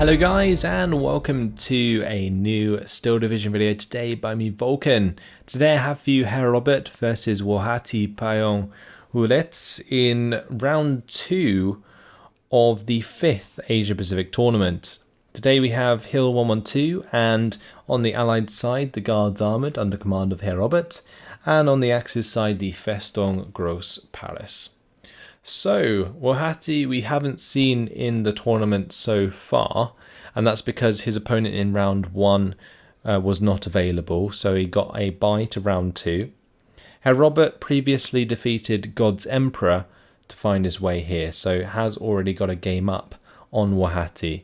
Hello guys and welcome to a new Steel Division video today by me Vulcan. Today I have for you Herr Robert versus włochatypająkulec in round 2 of the 5th Asia Pacific tournament. Today we have Hill 112 and on the allied side the Guards Armoured under command of Herr Robert, and on the Axis side the Festung Gross-Paris. So, włochaty we haven't seen in the tournament so far, and that's because his opponent in round 1 was not available, so he got a bye to round 2. Herr Robert previously defeated God's Emperor to find his way here, so has already got a game up on włochaty.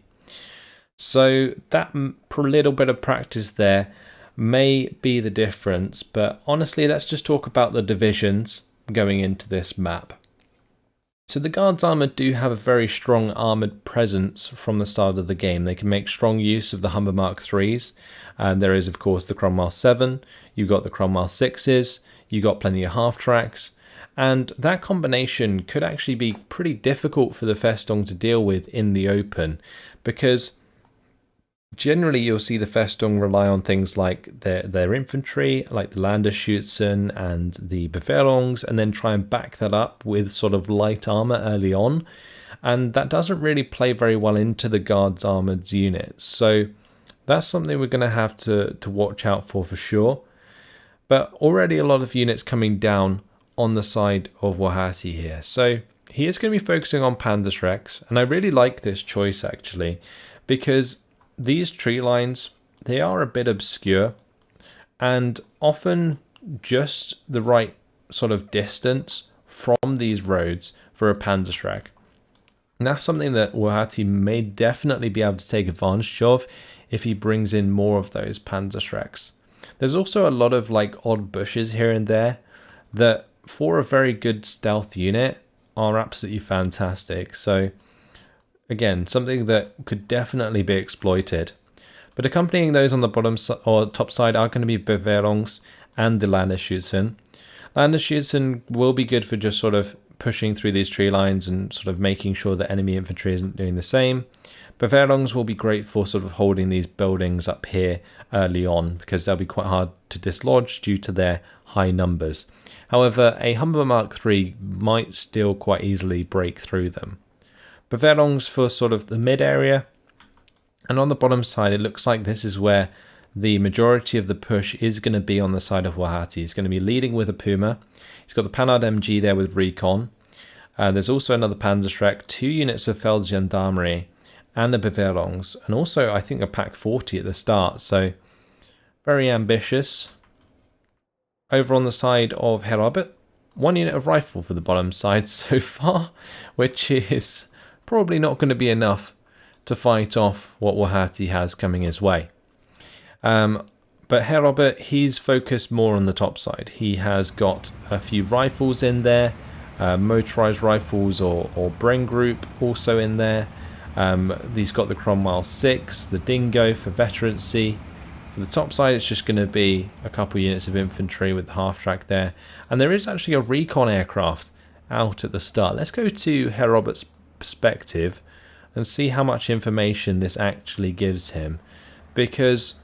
So that little bit of practice there may be the difference, but honestly let's just talk about the divisions going into this map. So the Guards Armoured do have a very strong armoured presence from the start of the game. They can make strong use of the Humber Mark 3s. There is of course the Cromwell 7, you've got the Cromwell 6s, you've got plenty of half tracks, and that combination could actually be pretty difficult for the Festung to deal with in the open, because generally you'll see the Festung rely on things like their infantry, like the Landesschützen and the Befehlungs, and then try and back that up with sort of light armour early on. And that doesn't really play very well into the Guards Armoured's units. So that's something we're going to have to watch out for sure. But already a lot of units coming down on the side of włochaty here. So he is going to be focusing on Panzerschrecks, and I really like this choice actually, because these tree lines, they are a bit obscure and often just the right sort of distance from these roads for a Panzerschreck. And that's something that włochaty may definitely be able to take advantage of if he brings in more of those Panzerschrecks. There's also a lot of like odd bushes here and there that for a very good stealth unit are absolutely fantastic. So again, something that could definitely be exploited. But accompanying those on the bottom or top side are going to be Befehlungs and the Landesschützen. Landesschützen will be good for just sort of pushing through these tree lines and sort of making sure that enemy infantry isn't doing the same. Befehlungs will be great for sort of holding these buildings up here early on, because they'll be quite hard to dislodge due to their high numbers. However, a Humber Mark 3 might still quite easily break through them. Befehlungs for sort of the mid area, and on the bottom side it looks like this is where the majority of the push is going to be on the side of włochaty. He's going to be leading with a Puma. He's got the Panhard MG there with recon. There's also another Panzerschreck, 2 units of Feldgendarmerie and the Befehlungs, and also I think a Pack 40 at the start, so very ambitious. Over on the side of Herr Robert, 1 unit of rifle for the bottom side so far, which is probably not going to be enough to fight off what włochaty has coming his way. But Herr Robert, he's focused more on the top side. He has got a few rifles in there, motorized rifles or Bren Group also in there. He's got the Cromwell 6, the Dingo for veterancy. For the top side it's just going to be a couple units of infantry with the half track there. And there is actually a recon aircraft out at the start. Let's go to Herr Robert's perspective and see how much information this actually gives him, because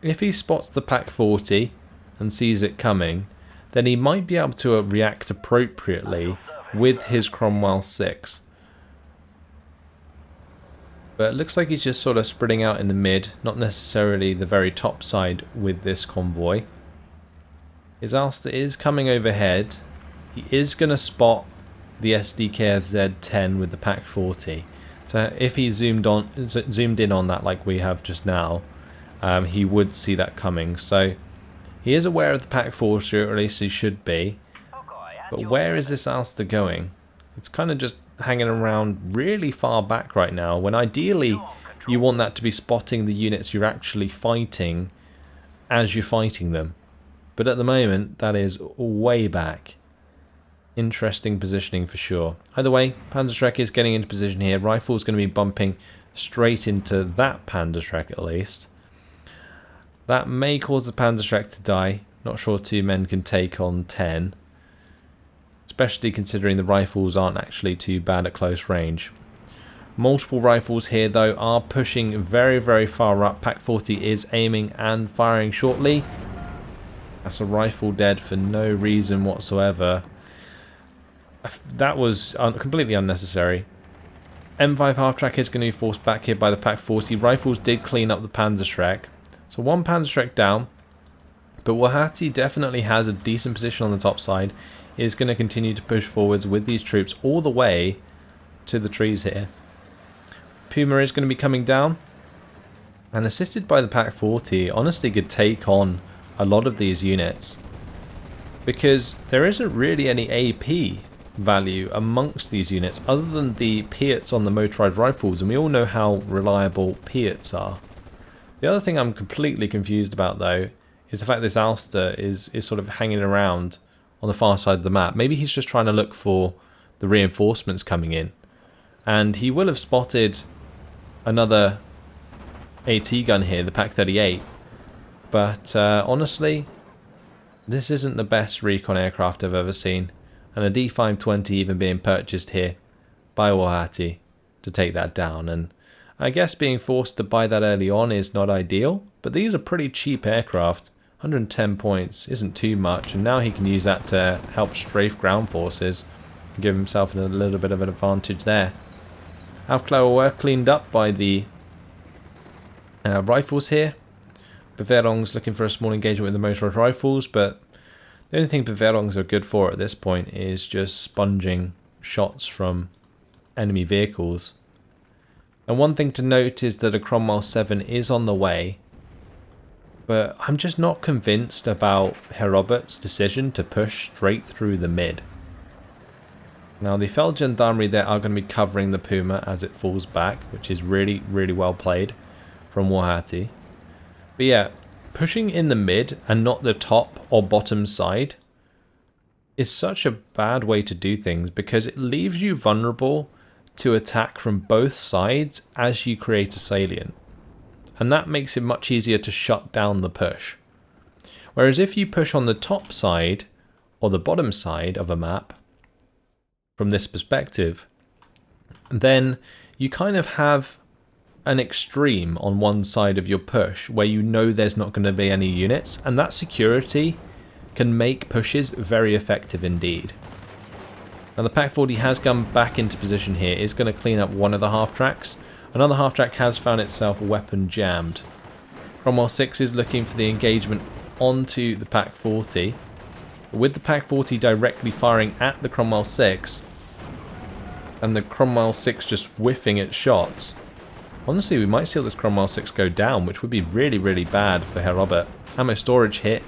if he spots the Pack 40 and sees it coming, then he might be able to react appropriately with his Cromwell 6. But it looks like he's just sort of spreading out in the mid, not necessarily the very top side with this convoy. His Alster is coming overhead. He is going to spot the SDKFZ-10 with the Pack 40. So if he zoomed in on that like we have just now, he would see that coming. So he is aware of the Pack 40, or at least he should be. But where is this Alster going? It's kind of just hanging around really far back right now, when ideally you want that to be spotting the units you're actually fighting as you're fighting them. But at the moment that is way back. Interesting positioning for sure. Either way, Panzerschreck is getting into position here. Rifle's going to be bumping straight into that Panzerschreck at least. That may cause the Panzerschreck to die. Not sure 2 men can take on 10. Especially considering the rifles aren't actually too bad at close range. Multiple rifles here though are pushing very, very far up. Pack 40 is aiming and firing shortly. That's a rifle dead for no reason whatsoever. That was completely unnecessary. M5 half-track is going to be forced back here by the Pack 40. Rifles did clean up the Panzerschreck. So one Panzerschreck down. But włochaty definitely has a decent position on the top side. Is going to continue to push forwards with these troops all the way to the trees here. Puma is going to be coming down. And assisted by the Pack 40, honestly could take on a lot of these units. Because there isn't really any AP value amongst these units other than the Piats on the motorized rifles, and we all know how reliable Piats are. The other thing I'm completely confused about though is the fact this Alster is sort of hanging around on the far side of the map. Maybe he's just trying to look for the reinforcements coming in, and he will have spotted another AT gun here, the Pack 38, but honestly this isn't the best recon aircraft I've ever seen. And a D520 even being purchased here by włochaty to take that down. And I guess being forced to buy that early on is not ideal, but these are pretty cheap aircraft. 110 points isn't too much, and now he can use that to help strafe ground forces and give himself a little bit of an advantage there. Aufklärer were cleaned up by the rifles here. Beverong's looking for a small engagement with the motorized rifles, but the only thing Beverong's are good for at this point is just sponging shots from enemy vehicles. And one thing to note is that a Cromwell 7 is on the way, but I'm just not convinced about Herr Robert's decision to push straight through the mid. Now the Feldgendarmerie there are going to be covering the Puma as it falls back, which is really, really well played from włochaty. But yeah, pushing in the mid and not the top or bottom side is such a bad way to do things, because it leaves you vulnerable to attack from both sides as you create a salient. And that makes it much easier to shut down the push. Whereas if you push on the top side or the bottom side of a map, from this perspective, then you kind of have an extreme on one side of your push where you know there's not going to be any units, and that security can make pushes very effective indeed. Now the Pack 40 has come back into position here, is going to clean up one of the half tracks. Another half track has found itself weapon jammed. Cromwell 6 is looking for the engagement onto the Pack 40. With the Pack 40 directly firing at the Cromwell 6 and the Cromwell 6 just whiffing its shots, honestly, we might see this Cromwell 6 go down, which would be really, really bad for Herr Robert. Ammo storage hit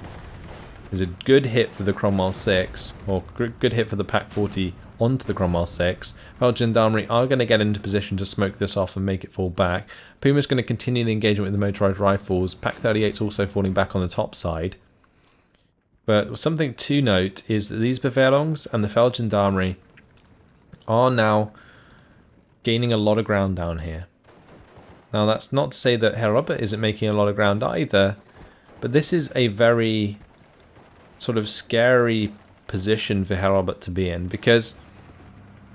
is a good hit for the Cromwell 6, or good hit for the Pack 40 onto the Cromwell 6. Feldgendarmerie are going to get into position to smoke this off and make it fall back. Puma's going to continue the engagement with the motorized rifles. Pack 38's also falling back on the top side. But something to note is that these Beverongs and the Feldgendarmerie are now gaining a lot of ground down here. Now that's not to say that Herr Robert isn't making a lot of ground either, but this is a very sort of scary position for Herr Robert to be in, because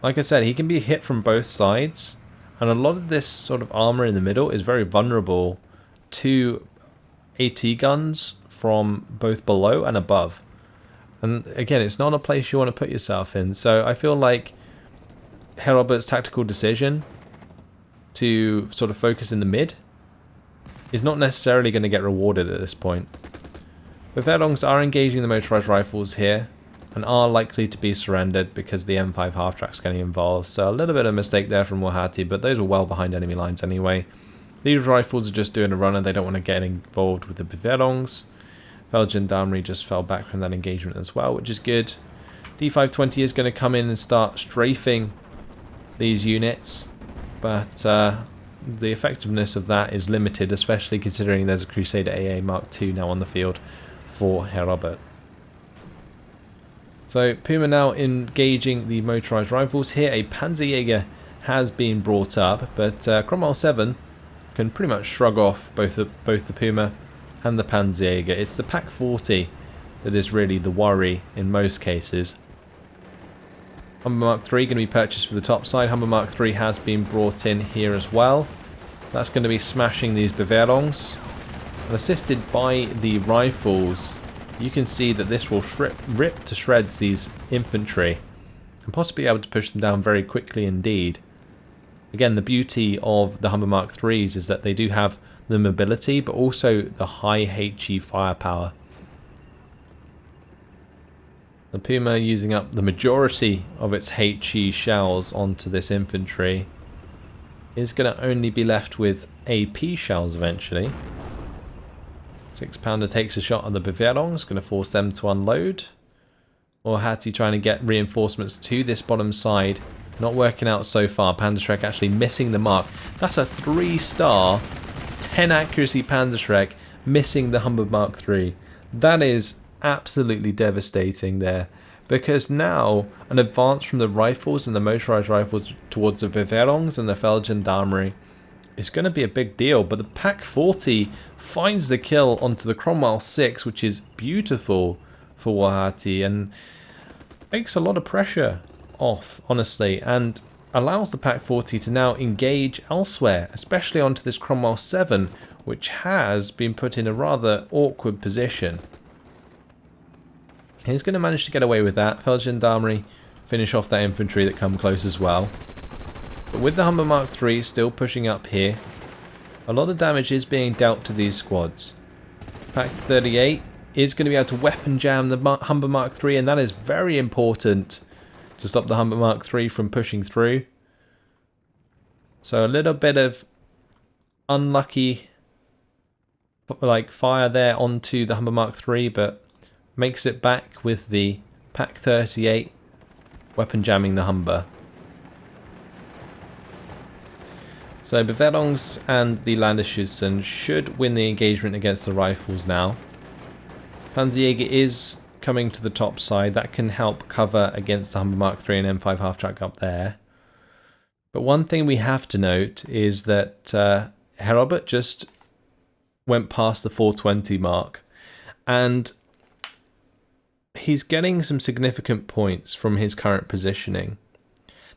like I said, he can be hit from both sides, and a lot of this sort of armor in the middle is very vulnerable to AT guns from both below and above. And again, it's not a place you want to put yourself in, so I feel like Herr Robert's tactical decision to sort of focus in the mid is not necessarily going to get rewarded at this point. But Beverongs are engaging the motorized rifles here and are likely to be surrendered because the M5 half-track's getting involved. So a little bit of a mistake there from włochaty, but those are well behind enemy lines anyway. These rifles are just doing a runner, they don't want to get involved with the Beverongs. Feldgendarmerie just fell back from that engagement as well, which is good. D520 is going to come in and start strafing these units, but the effectiveness of that is limited, especially considering there's a Crusader AA Mark II now on the field for Herr Robert. So Puma now engaging the motorized rifles here. A Panzerjäger has been brought up, but Cromwell 7 can pretty much shrug off both the Puma and the Panzerjäger. It's the Pack 40 that is really the worry in most cases. Humber Mark 3 going to be purchased for the top side. Humber Mark 3 has been brought in here as well. That's going to be smashing these Bavarians. And assisted by the rifles, you can see that this will rip to shreds these infantry and possibly be able to push them down very quickly indeed. Again, the beauty of the Humber Mark 3s is that they do have the mobility but also the high HE firepower. The Puma using up the majority of its HE shells onto this infantry is going to only be left with AP shells eventually. 6-pounder takes a shot at the Bavarians, going to force them to unload. Włochaty trying to get reinforcements to this bottom side. Not working out so far. Panzerschreck actually missing the mark. That's a 3-star, 10 accuracy Panzerschreck missing the Humber Mark 3. That is absolutely devastating there. Because now an advance from the rifles and the motorized rifles towards the Bavarians and the VulcanHDGaming is going to be a big deal. But the Pak 40 finds the kill onto the Cromwell 6, which is beautiful for Włochaty and makes a lot of pressure off, honestly, and allows the Pak 40 to now engage elsewhere, especially onto this Cromwell 7, which has been put in a rather awkward position. He's going to manage to get away with that. VulcanHDGaming finish off that infantry that come close as well. But with the Humber Mark 3 still pushing up here, a lot of damage is being dealt to these squads. Pak 38 is going to be able to weapon jam the Humber Mark 3, and that is very important to stop the Humber Mark 3 from pushing through. So a little bit of unlucky fire there onto the Humber Mark 3, but makes it back with the Pak 38 weapon jamming the Humber. So Bavarians and the Landesschützen should win the engagement against the rifles now. Panzerjäger is coming to the top side. That can help cover against the Humber Mark 3 and M5 half-track up there. But one thing we have to note is that Herr Robert just went past the 420 mark, and he's getting some significant points from his current positioning.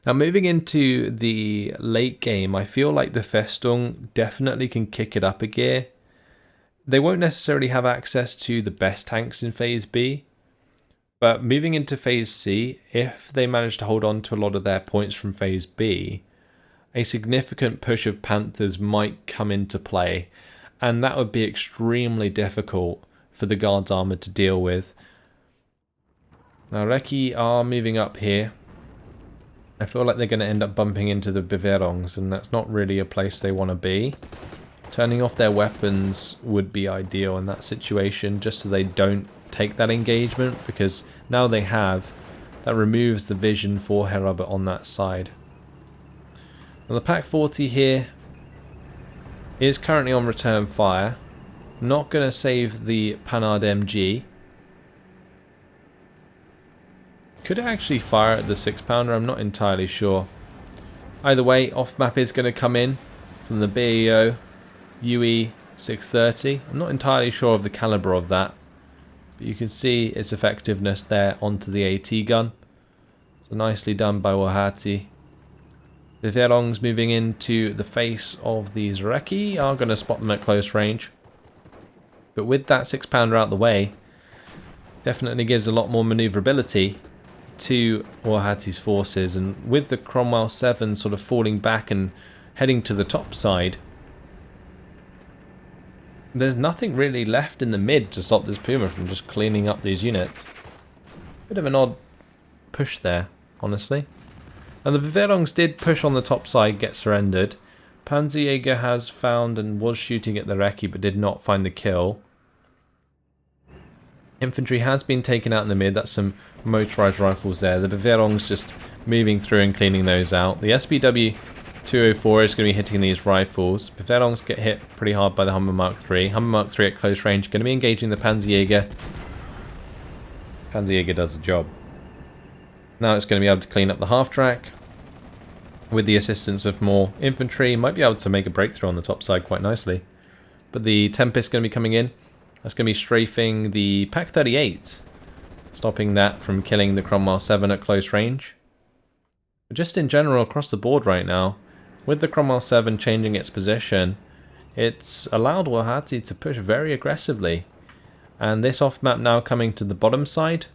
Now, moving into the late game, I feel like the Festung definitely can kick it up a gear. They won't necessarily have access to the best tanks in Phase B, but moving into Phase C, if they manage to hold on to a lot of their points from Phase B, a significant push of Panthers might come into play, and that would be extremely difficult for the Guards Armoured to deal with. Now, Recce are moving up here. I feel like they're going to end up bumping into the Bavarians, and that's not really a place they want to be. Turning off their weapons would be ideal in that situation, just so they don't take that engagement, because now they have, that removes the vision for Herr Robert on that side. Now the Pak 40 here is currently on return fire. Not going to save the Panhard MG. Could it actually fire at the 6-pounder? I'm not entirely sure. Either way, off-map is going to come in from the BAO UE 630. I'm not entirely sure of the caliber of that, but you can see its effectiveness there onto the AT gun. So nicely done by Włochaty. The Bavarians moving into the face of these Recce are going to spot them at close range. But with that 6-pounder out the way, definitely gives a lot more maneuverability to Włochaty's forces, and with the Cromwell 7 sort of falling back and heading to the top side, there's nothing really left in the mid to stop this Puma from just cleaning up these units. Bit of an odd push there, honestly. And the Bavarians did push on the top side, get surrendered. Panzerjäger has found and was shooting at the Recce but did not find the kill. Infantry has been taken out in the mid. That's some motorized rifles there. The Bavarians just moving through and cleaning those out. The SBW 204 is going to be hitting these rifles. Bavarians get hit pretty hard by the Humber Mark 3. Humber Mark 3 at close range, going to be engaging the Panzerjäger. Panzerjäger does the job. Now it's going to be able to clean up the half-track. With the assistance of more infantry, might be able to make a breakthrough on the top side quite nicely. But the Tempest is going to be coming in. That's going to be strafing the Pak 38, stopping that from killing the Cromwell 7 at close range. But just in general across the board right now, with the Cromwell 7 changing its position, it's allowed włochaty to push very aggressively. And this off map now coming to the bottom side,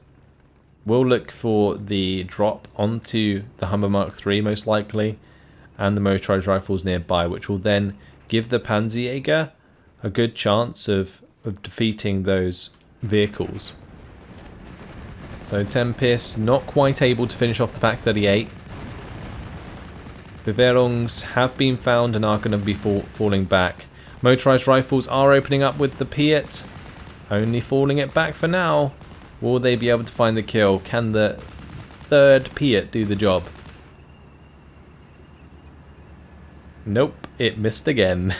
we'll look for the drop onto the Humber Mark III most likely, and the motorized rifles nearby, which will then give the Panzerjäger a good chance of defeating those vehicles. So Tempest not quite able to finish off the Pak 38. Bewährungs have been found and are going to be falling back. Motorized rifles are opening up with the Piet, only falling it back for now. Will they be able to find the kill? Can the third Piet do the job? Nope, it missed again.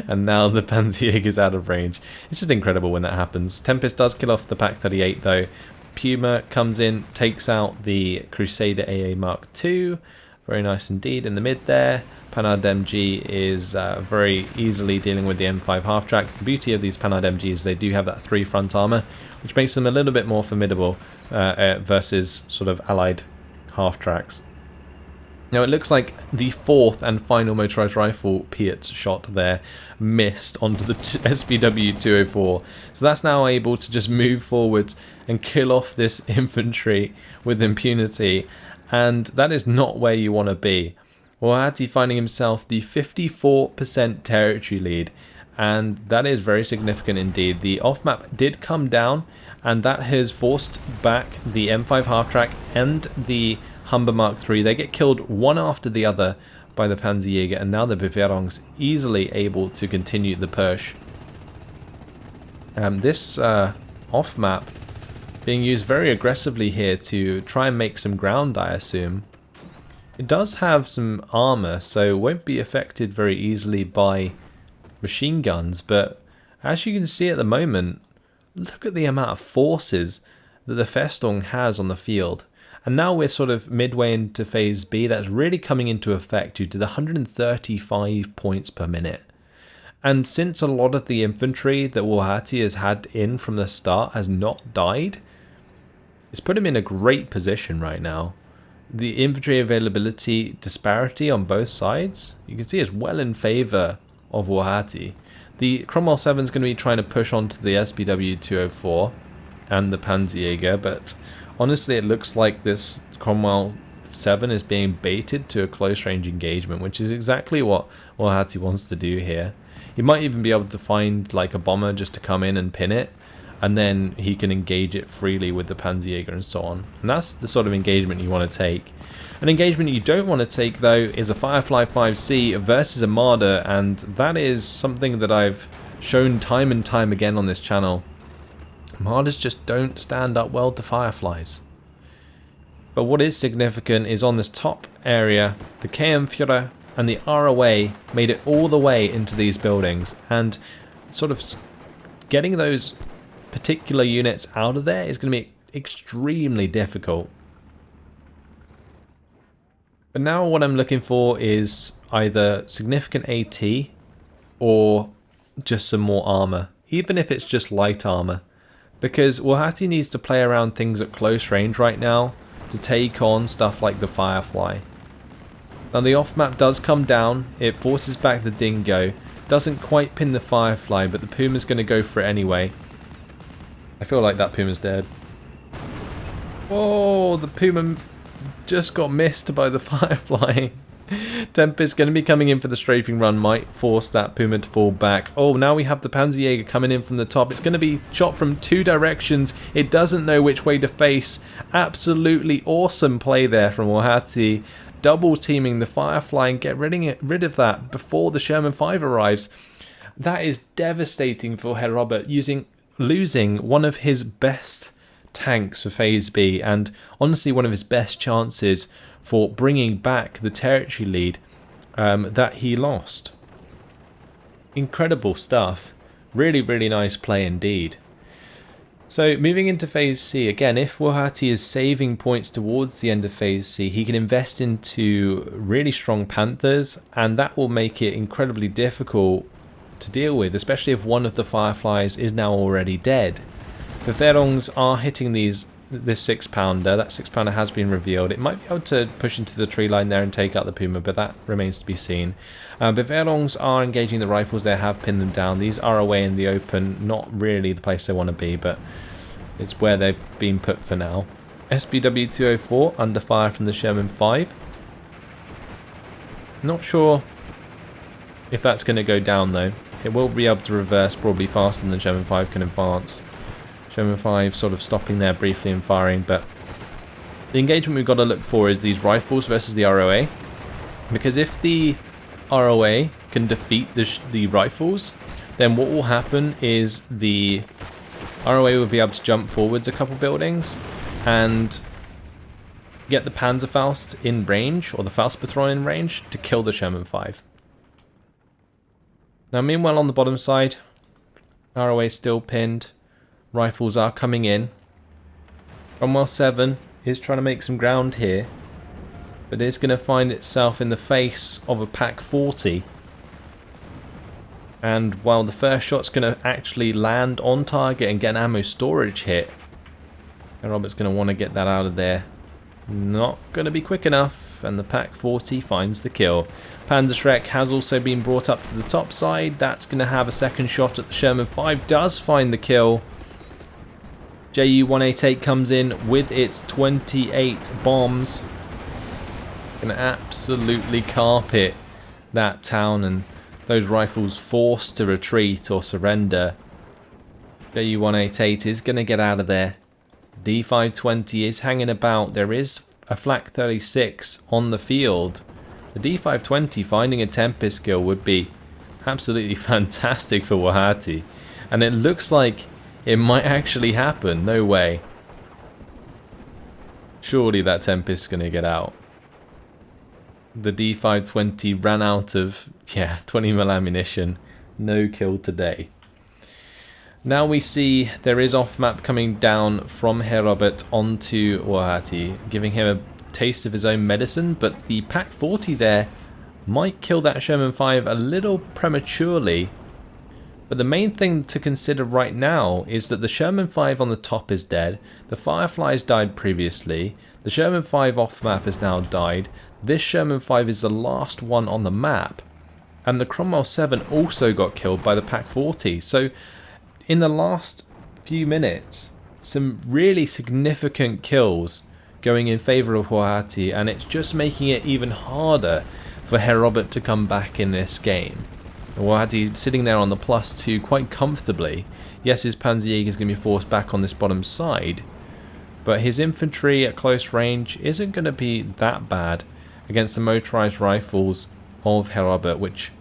And now the Panzerjäger is out of range. It's just incredible when that happens. Tempest does kill off the Pak 38 though. Puma comes in, takes out the Crusader AA Mark II. Very nice indeed in the mid there. Panhard MG is very easily dealing with the M5 half-track. The beauty of these Panhard MGs is they do have that 3 front armour, which makes them a little bit more formidable versus sort of allied half-tracks. Now it looks like the 4th and final motorized rifle Piet shot there missed onto the SPW 204. So that's now able to just move forward and kill off this infantry with impunity. And that is not where you want to be. włochaty finding himself the 54% territory lead. And that is very significant indeed. The off-map did come down, and that has forced back the M5 half-track and the Humber Mark III. They get killed one after the other by the Panzerjäger, and now the Bewährungs easily able to continue the push. This off-map being used very aggressively here to try and make some ground, I assume. It does have some armor, so won't be affected very easily by machine guns, but as you can see at the moment, look at the amount of forces that the Festung has on the field. And now we're sort of midway into phase B. That's really coming into effect due to the 135 points per minute. And since a lot of the infantry that włochaty has had in from the start has not died, it's put him in a great position right now. The infantry availability disparity on both sides, you can see, is well in favour of włochaty. The Cromwell 7 is going to be trying to push onto the SPW 204 and the Panzerjäger, but honestly it looks like this Cromwell 7 is being baited to a close range engagement, which is exactly what włochaty wants to do here. He might even be able to find like a bomber just to come in and pin it, and then he can engage it freely with the Panzerjäger and so on. And that's the sort of engagement you want to take. An engagement you don't want to take though is a Firefly 5C versus a Marder, and that is something that I've shown time and time again on this channel. Marders just don't stand up well to Fireflies. But what is significant is on this top area, the KM Führer and the ROA made it all the way into these buildings, and sort of getting those particular units out of there is going to be extremely difficult. But now what I'm looking for is either significant AT or just some more armor, even if it's just light armor, because włochaty needs to play around things at close range right now to take on stuff like the Firefly. Now the off map does come down, it forces back the Dingo, doesn't quite pin the Firefly, but the Puma's going to go for it anyway. I feel like that Puma's dead. Whoa, the Puma just got missed by the Firefly. Tempest going to be coming in for the strafing run, might force that Puma to fall back. Oh, now we have the Panzerjäger coming in from the top. It's going to be shot from two directions. It doesn't know which way to face. Absolutely awesome play there from włochaty. Double teaming the Firefly and get rid of that before the Sherman 5 arrives. That is devastating for Herr Robert, losing one of his best tanks for phase B, and honestly one of his best chances for bringing back the territory lead that he lost. Incredible stuff. Really, really nice play indeed. So moving into phase C, again, if włochaty is saving points towards the end of phase C, he can invest into really strong Panthers, and that will make it incredibly difficult to deal with, especially if one of the Fireflies is now already dead. The Bewährungs are hitting these this 6-pounder. That 6-pounder has been revealed. It might be able to push into the tree line there and take out the Puma, but that remains to be seen. Bavarians are engaging the rifles. They have pinned them down. These are away in the open. Not really the place they want to be, but it's where they've been put for now. SBW 204 under fire from the Sherman 5. Not sure if that's going to go down though. It will be able to reverse probably faster than the Sherman 5 can advance. Sherman 5 sort of stopping there briefly and firing, but the engagement we've got to look for is these rifles versus the ROA, because if the ROA can defeat the rifles, then what will happen is the ROA will be able to jump forwards a couple buildings and get the Panzerfaust in range, or the Faustpatron in range, to kill the Sherman 5. Now meanwhile on the bottom side, ROA still pinned. Rifles are coming in. Cromwell 7 is trying to make some ground here, but it's going to find itself in the face of a Pack 40. And while the first shot's going to actually land on target and get an ammo storage hit, Herr Robert's going to want to get that out of there. Not going to be quick enough, and the Pack 40 finds the kill. Panzerschreck has also been brought up to the top side. That's going to have a second shot at the Sherman 5. Does find the kill. JU 188 comes in with its 28 bombs. Going to absolutely carpet that town, and those rifles forced to retreat or surrender. JU 188 is going to get out of there. D520 is hanging about. There is a Flak 36 on the field. The D520 finding a Tempest kill would be absolutely fantastic for Włochaty. And it looks like it might actually happen. No way. Surely that Tempest is going to get out. The D520 ran out of, 20mm ammunition. No kill today. Now we see there is off-map coming down from Herr Robert onto Włochaty, giving him a taste of his own medicine, but the Pack 40 there might kill that Sherman 5 a little prematurely. But the main thing to consider right now is that the Sherman 5 on the top is dead, the Fireflies died previously, the Sherman 5 off-map has now died, this Sherman 5 is the last one on the map, and the Cromwell 7 also got killed by the Pack 40. So in the last few minutes, some really significant kills going in favour of Włochaty, and it's just making it even harder for Herr Robert to come back in this game. Włochaty sitting there on the +2 quite comfortably. Yes, his Panzerjäger is going to be forced back on this bottom side, but his infantry at close range isn't going to be that bad against the motorised rifles of Herr Robert, which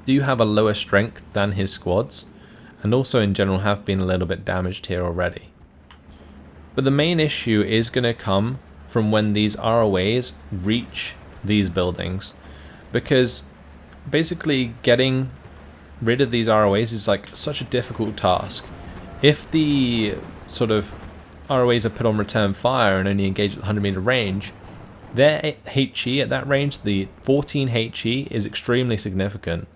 do have a lower strength than his squads, and also in general have been a little bit damaged here already. But the main issue is going to come from when these ROAs reach these buildings, because basically getting rid of these ROAs is like such a difficult task. If the sort of ROAs are put on return fire and only engage at 100-meter range, their HE at that range, the 14 HE, is extremely significant.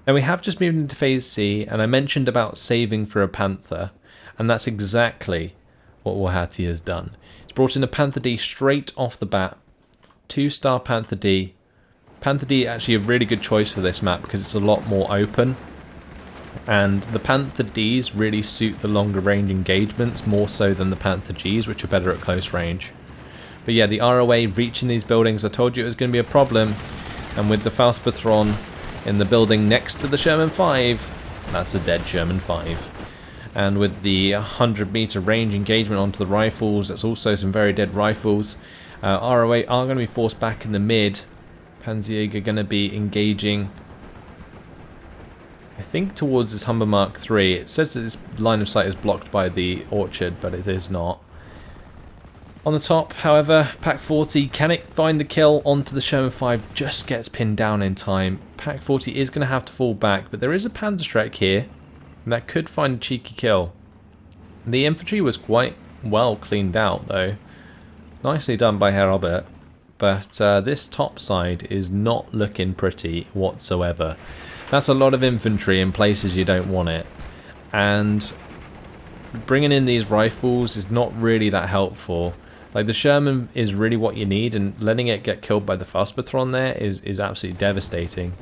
Now we have just moved into phase C, and I mentioned about saving for a Panther, and that's exactly what Włochaty has done. It's brought in a Panther D straight off the bat, 2-star Panther D. Panther D actually a really good choice for this map because it's a lot more open, and the Panther Ds really suit the longer range engagements more so than the Panther Gs, which are better at close range. But yeah, the ROA reaching these buildings, I told you it was going to be a problem, and with the Faustpatron in the building next to the Sherman 5, that's a dead Sherman 5. And with the 100-meter range engagement onto the rifles, that's also some very dead rifles. ROA are going to be forced back in the mid. Panzerjäger going to be engaging, I think, towards this Humber Mark III. It says that this line of sight is blocked by the orchard, but it is not. On the top, however, Pack 40, can it find the kill onto the Sherman 5? Just gets pinned down in time. Pack 40 is going to have to fall back, but there is a Panzerschreck here, and that could find a cheeky kill. The infantry was quite well cleaned out, though. Nicely done by Herr Robert. But this top side is not looking pretty whatsoever. That's a lot of infantry in places you don't want it. And bringing in these rifles is not really that helpful. Like, the Sherman is really what you need, and letting it get killed by the Faustpatron there is absolutely devastating.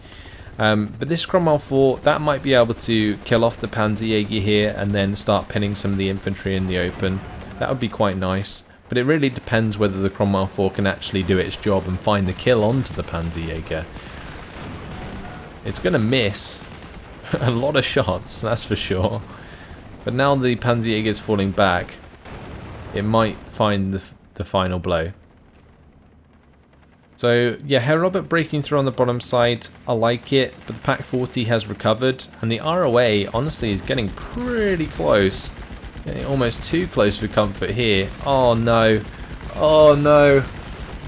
But this Cromwell 4, that might be able to kill off the Panzerjäger here and then start pinning some of the infantry in the open. That would be quite nice. But it really depends whether the Cromwell 4 can actually do its job and find the kill onto the Panzerjäger. It's going to miss a lot of shots, that's for sure. But now the Panzerjäger is falling back, it might find the final blow. So yeah, Herr Robert breaking through on the bottom side, I like it, but the Pak 40 has recovered, and the ROA honestly is getting pretty close. Getting almost too close for comfort here. Oh no. Oh no.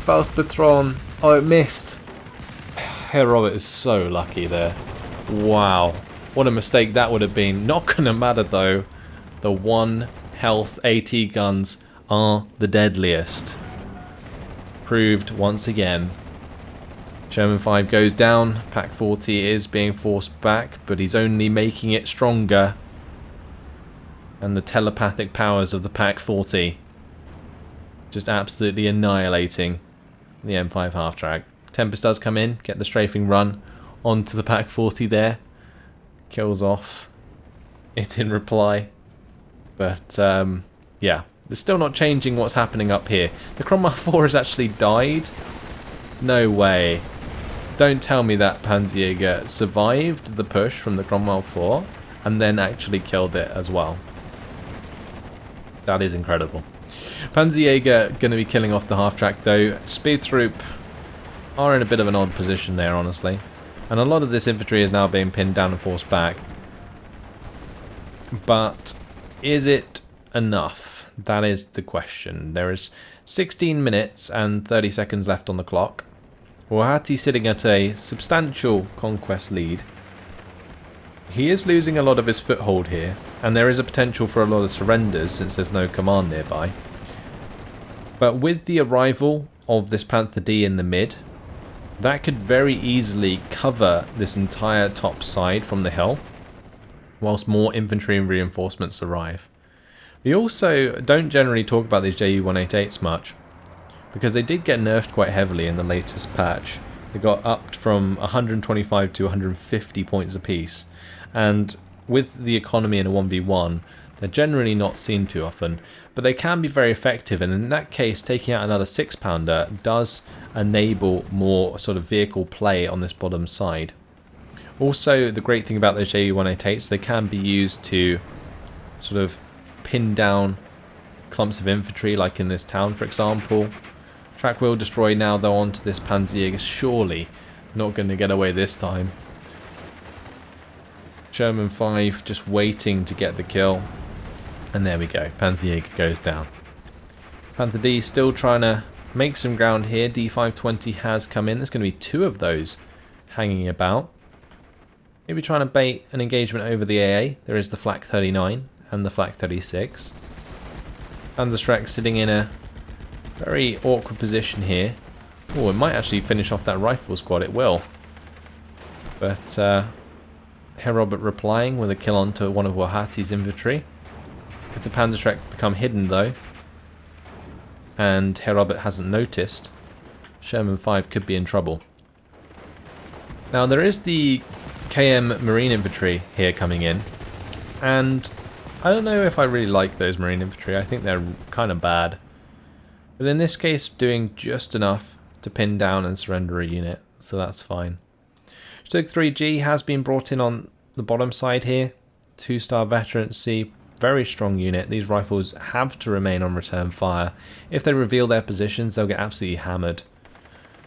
Faustpatron. Oh, it missed. Herr Robert is so lucky there. Wow. What a mistake that would have been. Not gonna matter though. The 1 health AT guns are the deadliest. Proved once again. Sherman 5 goes down. Pak 40 is being forced back, but he's only making it stronger. And the telepathic powers of the Pak 40 just absolutely annihilating the M5 half-track. Tempest does come in, get the strafing run onto the Pak 40 there. Kills off it in reply. But yeah, it's still not changing what's happening up here. The Cromwell 4 has actually died. No way. Don't tell me that Panzerjäger survived the push from the Cromwell 4 and then actually killed it as well. That is incredible. Panzerjäger going to be killing off the half-track though. Speedtroop are in a bit of an odd position there, honestly. And a lot of this infantry is now being pinned down and forced back. But is it enough? That is the question. There is 16 minutes and 30 seconds left on the clock. Włochaty sitting at a substantial conquest lead. He is losing a lot of his foothold here, and there is a potential for a lot of surrenders since there's no command nearby. But with the arrival of this Panther D in the mid, that could very easily cover this entire top side from the hill, whilst more infantry and reinforcements arrive. We also don't generally talk about these Ju-188s much, because they did get nerfed quite heavily in the latest patch. They got upped from 125 to 150 points apiece, and with the economy in a 1v1, they're generally not seen too often, but they can be very effective, and in that case taking out another 6-pounder does enable more sort of vehicle play on this bottom side. Also, the great thing about those Ju-188s, they can be used to sort of pin down clumps of infantry, like in this town for example. Track wheel destroy now though onto this Panzerjäger, surely not going to get away this time. Sherman 5 just waiting to get the kill. And there we go, Panzerjäger goes down. Panther D still trying to make some ground here. D520 has come in. There's going to be 2 of those hanging about. Maybe trying to bait an engagement over the AA. There is the Flak 39 and the Flak 36. Panzerschreck sitting in a very awkward position here. Oh, it might actually finish off that rifle squad. It will. But Herr Robert replying with a kill onto one of Włochaty's infantry. If the Panzerschreck become hidden though, and Herr Robert hasn't noticed, Sherman 5 could be in trouble. Now there is the KM Marine Infantry here coming in, and I don't know if I really like those Marine Infantry. I think they're kind of bad. But in this case, doing just enough to pin down and surrender a unit, so that's fine. Stug 3G has been brought in on the bottom side here. 2-star veterancy, very strong unit. These rifles have to remain on return fire. If they reveal their positions, they'll get absolutely hammered.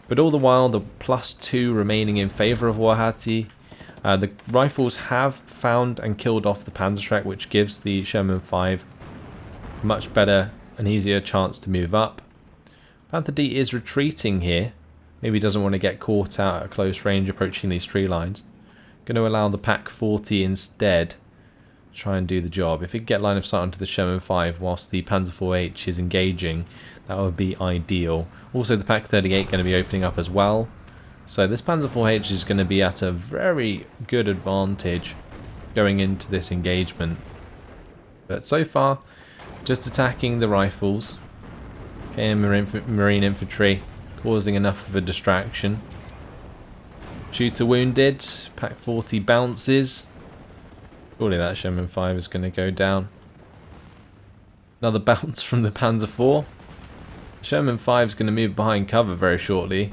But all the while, the +2 remaining in favour of Włochaty. The rifles have found and killed off the Panzerschreck, which gives the Sherman 5 much better and easier chance to move up. Panther D is retreating here. Maybe doesn't want to get caught out at close range approaching these tree lines. Going to allow the Pak 40 instead to try and do the job. If it can get line of sight onto the Sherman 5 whilst the Panzer 4H is engaging, that would be ideal. Also the Pak 38 going to be opening up as well. So this Panzer 4H is going to be at a very good advantage going into this engagement. But so far, just attacking the rifles. Okay, Marine infantry causing enough of a distraction. Shooter wounded. Pack 40 bounces. Surely that Sherman 5 is going to go down. Another bounce from the Panzer IV. Sherman 5 is going to move behind cover very shortly.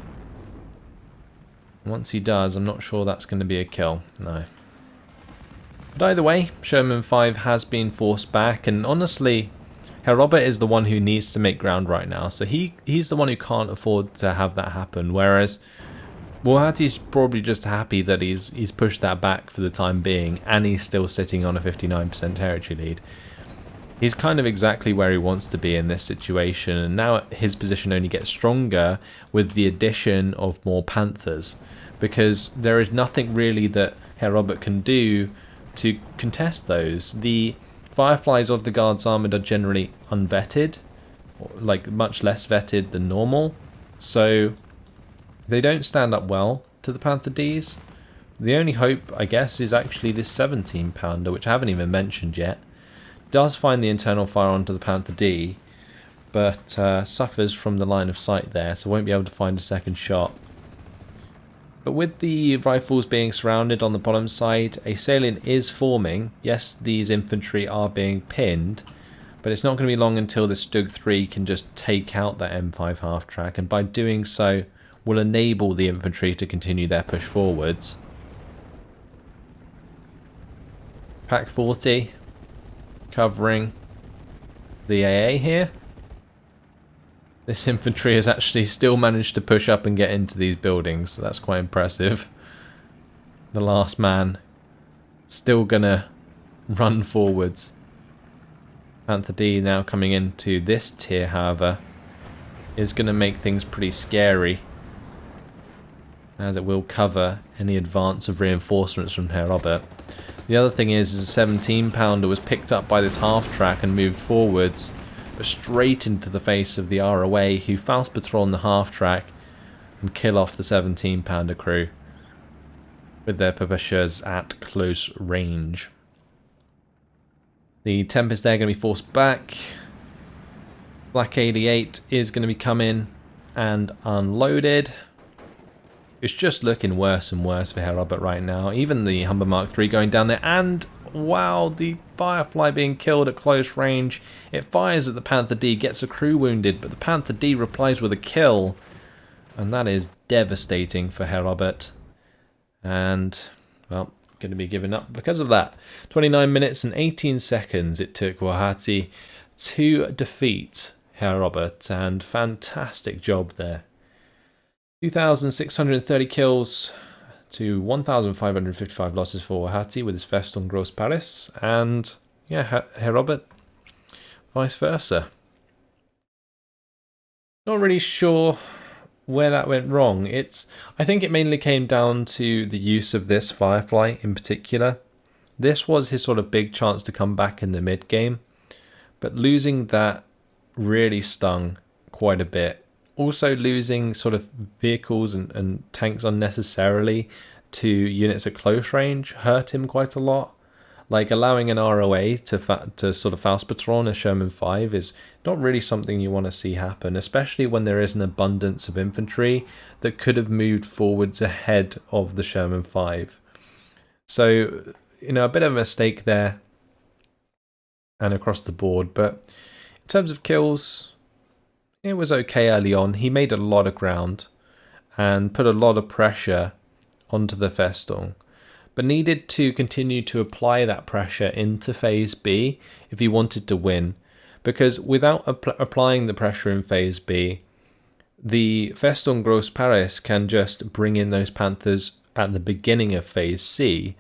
Once he does, I'm not sure that's going to be a kill. No. But either way, Sherman 5 has been forced back, and honestly, Herr Robert is the one who needs to make ground right now, so he's the one who can't afford to have that happen, whereas włochaty's probably just happy that he's pushed that back for the time being, and he's still sitting on a 59% territory lead. He's kind of exactly where he wants to be in this situation, and now his position only gets stronger with the addition of more Panthers, because there is nothing really that Herr Robert can do to contest those. The Fireflies of the Guards Armoured are generally unvetted, like much less vetted than normal, so they don't stand up well to the Panther Ds. The only hope, I guess, is actually this 17 pounder, which I haven't even mentioned yet. Does find the internal fire onto the Panther D, but suffers from the line of sight there, so won't be able to find a second shot. But with the rifles being surrounded on the bottom side, a salient is forming. Yes, these infantry are being pinned, but it's not going to be long until the Stug 3 can just take out that M5 half-track, and by doing so will enable the infantry to continue their push forwards. Pack 40 covering the AA here. This infantry has actually still managed to push up and get into these buildings, so that's quite impressive. The last man still gonna run forwards. Panther D now coming into this tier, however, is gonna make things pretty scary, as it will cover any advance of reinforcements from Herr Robert. The other thing is a 17 pounder was picked up by this half track and moved forwards, but straight into the face of the ROA, who Faust patrol the half track and kill off the 17 pounder crew with their Papashas at close range. The Tempest there going to be forced back. Black 88 is going to be coming and unloaded. It's just looking worse and worse for Herr Robert right now. Even the Humber Mark III going down there, and wow, the Firefly being killed at close range. It fires at the Panther D, gets a crew wounded, but the Panther D replies with a kill, and that is devastating for Herr Robert. And well, going to be given up because of that. 29 minutes and 18 seconds it took włochaty to defeat Herr Robert, and fantastic job there. 2,630 kills to 1,555 losses for włochaty with his Festung Gross-Paris, and yeah, Herr Robert vice versa. Not really sure where that went wrong. I think it mainly came down to the use of this Firefly in particular. This was his sort of big chance to come back in the mid game, but losing that really stung quite a bit. Also losing sort of vehicles and tanks unnecessarily to units at close range hurt him quite a lot. Like allowing an ROA to sort of Faust patrol a Sherman 5 is not really something you want to see happen, especially when there is an abundance of infantry that could have moved forwards ahead of the Sherman 5. So, you know, a bit of a mistake there and across the board, but in terms of kills, it was okay early on. He made a lot of ground and put a lot of pressure onto the Festung, but needed to continue to apply that pressure into Phase B if he wanted to win, because without applying the pressure in Phase B, the Festung Gross-Paris can just bring in those Panthers at the beginning of Phase C,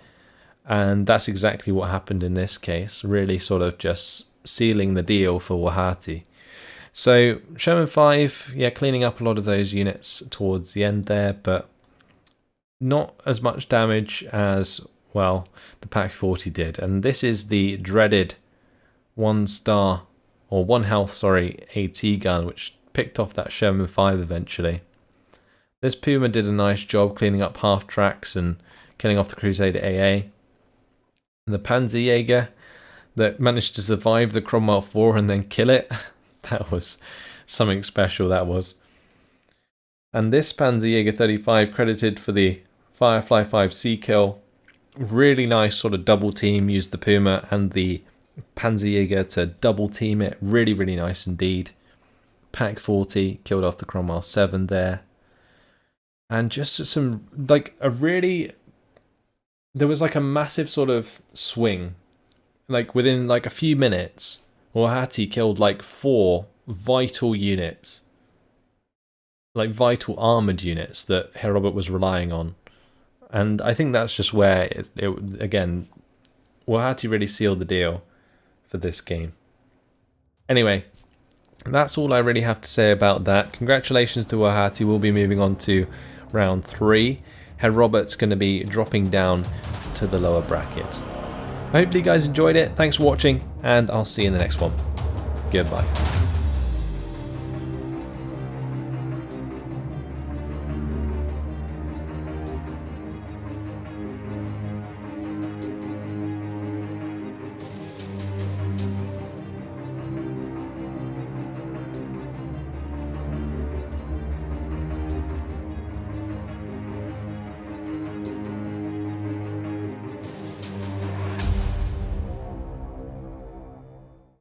and that's exactly what happened in this case, really sort of just sealing the deal for włochaty. So Sherman 5, yeah, cleaning up a lot of those units towards the end there, but not as much damage as, well, the Pack 40 did. And this is the dreaded 1-star, or 1 health, sorry, AT gun, which picked off that Sherman 5 eventually. This Puma did a nice job cleaning up half tracks and killing off the Crusader AA. And the Panzerjäger, that managed to survive the Cromwell 4 and then kill it. That was something special, that was. And this Panzerjäger 35 credited for the Firefly 5C kill. Really nice sort of double team, used the Puma and the Panzerjäger to double team it. Really, really nice indeed. Pack 40 killed off the Cromwell 7 there. And just some, like a really, there was like a massive sort of swing. Like within like a few minutes, włochaty killed like 4 vital units. Like vital armoured units that Herr Robert was relying on. And I think that's just where, again, włochaty really sealed the deal for this game. Anyway, that's all I really have to say about that. Congratulations to włochaty. We'll be moving on to round 3. Herr Robert's going to be dropping down to the lower bracket. I hope you guys enjoyed it. Thanks for watching, and I'll see you in the next one. Goodbye.